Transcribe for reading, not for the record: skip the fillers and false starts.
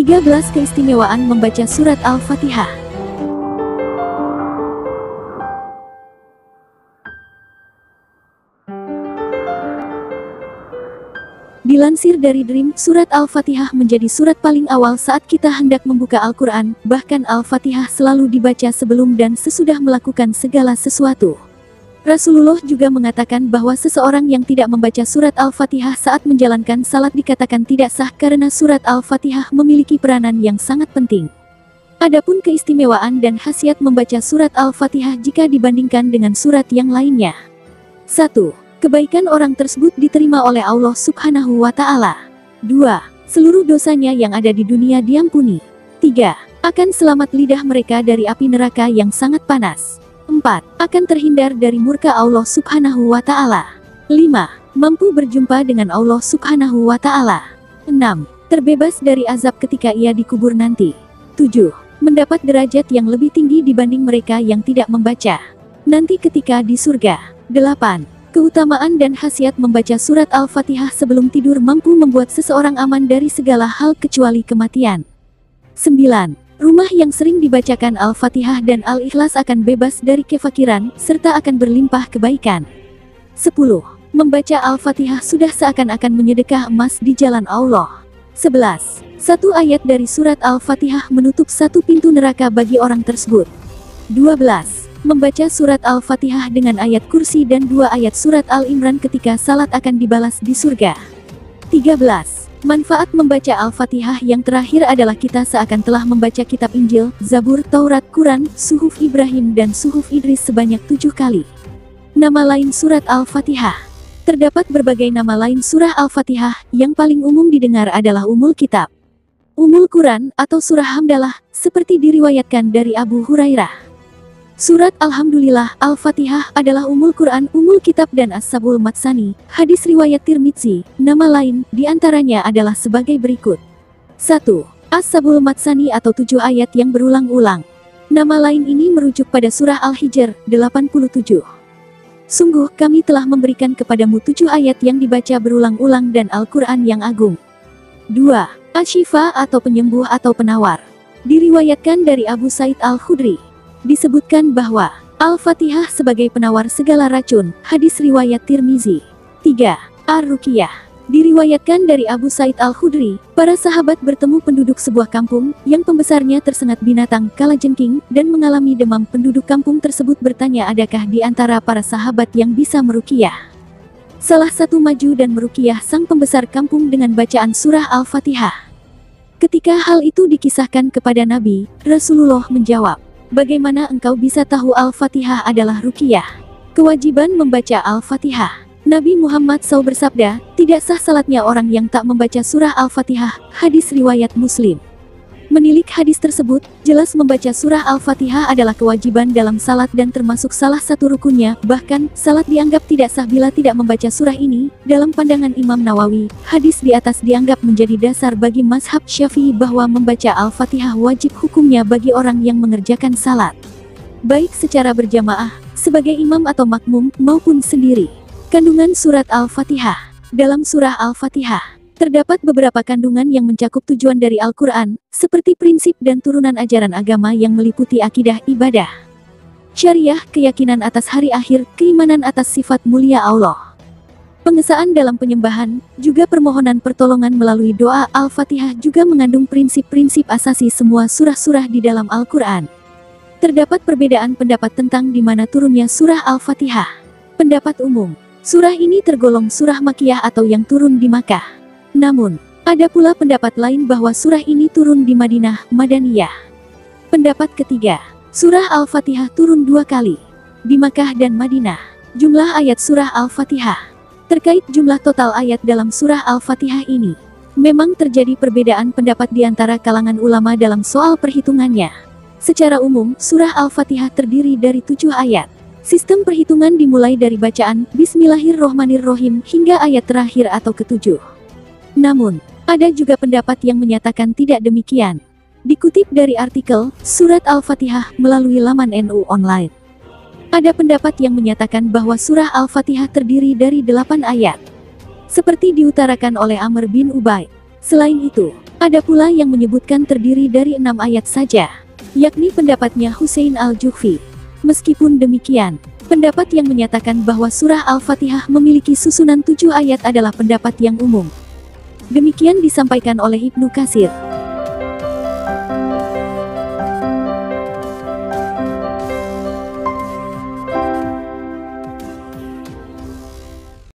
13 Keistimewaan membaca surat Al-Fatihah. Dilansir dari Dream, surat Al-Fatihah menjadi surat paling awal saat kita hendak membuka Al-Quran, bahkan Al-Fatihah selalu dibaca sebelum dan sesudah melakukan segala sesuatu. Rasulullah juga mengatakan bahwa seseorang yang tidak membaca surat Al-Fatihah saat menjalankan salat dikatakan tidak sah karena surat Al-Fatihah memiliki peranan yang sangat penting. Adapun keistimewaan dan khasiat membaca surat Al-Fatihah jika dibandingkan dengan surat yang lainnya. 1. Kebaikan orang tersebut diterima oleh Allah Subhanahu wa Ta'ala. 2. Seluruh dosanya yang ada di dunia diampuni. 3. Akan selamat lidah mereka dari api neraka yang sangat panas. 4. Akan terhindar dari murka Allah Subhanahu wa Ta'ala. 5. Mampu berjumpa dengan Allah Subhanahu wa Ta'ala. 6. Terbebas dari azab ketika ia dikubur nanti. 7. Mendapat derajat yang lebih tinggi dibanding mereka yang tidak membaca nanti ketika di surga. 8. Keutamaan dan khasiat membaca surat Al-Fatihah sebelum tidur mampu membuat seseorang aman dari segala hal kecuali kematian. 9. Rumah yang sering dibacakan Al-Fatihah dan Al-Ikhlas akan bebas dari kefakiran, serta akan berlimpah kebaikan. 10. Membaca Al-Fatihah sudah seakan-akan menyedekah emas di jalan Allah. 11. Satu ayat dari surat Al-Fatihah menutup satu pintu neraka bagi orang tersebut. 12. Membaca surat Al-Fatihah dengan ayat kursi dan 2 ayat surat Al-Imran ketika salat akan dibalas di surga. 13. Manfaat membaca Al-Fatihah yang terakhir adalah kita seakan telah membaca kitab Injil, Zabur, Taurat, Quran, Suhuf Ibrahim dan Suhuf Idris sebanyak 7 kali. Nama lain surat Al-Fatihah. Terdapat berbagai nama lain surah Al-Fatihah, yang paling umum didengar adalah Ummul Kitab, Ummul Quran atau surah Hamdalah, seperti diriwayatkan dari Abu Hurairah. Surat Alhamdulillah, Al-Fatihah adalah Ummul Quran, Ummul Kitab dan As-Sabul Matsani. Hadis riwayat Tirmidzi. Nama lain diantaranya adalah sebagai berikut. 1. As-Sabul Matsani atau 7 ayat yang berulang-ulang. Nama lain ini merujuk pada surah Al-Hijr 87. Sungguh kami telah memberikan kepadamu 7 ayat yang dibaca berulang-ulang dan Al-Quran yang agung. 2. Asy-Syifa atau penyembuh atau penawar. Diriwayatkan dari Abu Sa'id Al-Khudri. Disebutkan bahwa Al-Fatihah sebagai penawar segala racun. Hadis riwayat Tirmizi. 3. Ar-Ruqyah. Diriwayatkan dari Abu Sa'id Al-Khudri, para sahabat bertemu penduduk sebuah kampung yang pembesarnya tersengat binatang kalajengking dan mengalami demam. Penduduk kampung tersebut bertanya adakah di antara para sahabat yang bisa meruqyah. Salah satu maju dan meruqyah sang pembesar kampung dengan bacaan surah Al-Fatihah. Ketika hal itu dikisahkan kepada Nabi, Rasulullah menjawab, "Bagaimana engkau bisa tahu Al-Fatihah adalah ruqyah?" Kewajiban membaca Al-Fatihah. Nabi Muhammad SAW bersabda, "Tidak sah salatnya orang yang tak membaca surah Al-Fatihah." Hadis riwayat Muslim. Menilik hadis tersebut, jelas membaca surah Al-Fatihah adalah kewajiban dalam salat dan termasuk salah satu rukunnya. Bahkan, salat dianggap tidak sah bila tidak membaca surah ini. Dalam pandangan Imam Nawawi, hadis di atas dianggap menjadi dasar bagi mazhab Syafi'i bahwa membaca Al-Fatihah wajib hukumnya bagi orang yang mengerjakan salat, baik secara berjamaah, sebagai imam atau makmum, maupun sendiri. Kandungan surat Al-Fatihah. Dalam surah Al-Fatihah terdapat beberapa kandungan yang mencakup tujuan dari Al-Quran, seperti prinsip dan turunan ajaran agama yang meliputi akidah, ibadah, syariah, keyakinan atas hari akhir, keimanan atas sifat mulia Allah, pengesaan dalam penyembahan, juga permohonan pertolongan melalui doa. Al-Fatihah juga mengandung prinsip-prinsip asasi semua surah-surah di dalam Al-Quran. Terdapat perbedaan pendapat tentang di mana turunnya surah Al-Fatihah. Pendapat umum, surah ini tergolong surah Makkiyah atau yang turun di Makkah. Namun, ada pula pendapat lain bahwa surah ini turun di Madinah, Madaniyah. Pendapat ketiga, surah Al-Fatihah turun 2 kali, di Makkah dan Madinah. Jumlah ayat surah Al-Fatihah. Terkait jumlah total ayat dalam surah Al-Fatihah ini, memang terjadi perbedaan pendapat di antara kalangan ulama dalam soal perhitungannya. Secara umum, surah Al-Fatihah terdiri dari 7 ayat. Sistem perhitungan dimulai dari bacaan Bismillahirrohmanirrohim hingga ayat terakhir atau ke-7. Namun, ada juga pendapat yang menyatakan tidak demikian. Dikutip dari artikel Surat Al-Fatihah melalui laman NU Online, ada pendapat yang menyatakan bahwa surah Al-Fatihah terdiri dari 8 ayat. Seperti diutarakan oleh Amr bin Ubaid, Selain itu, ada pula yang menyebutkan terdiri dari 6 ayat saja, yakni pendapatnya Husain Al-Juhfi. Meskipun demikian, pendapat yang menyatakan bahwa surah Al-Fatihah memiliki susunan 7 ayat adalah pendapat yang umum. Demikian disampaikan oleh Ibnu Katsir.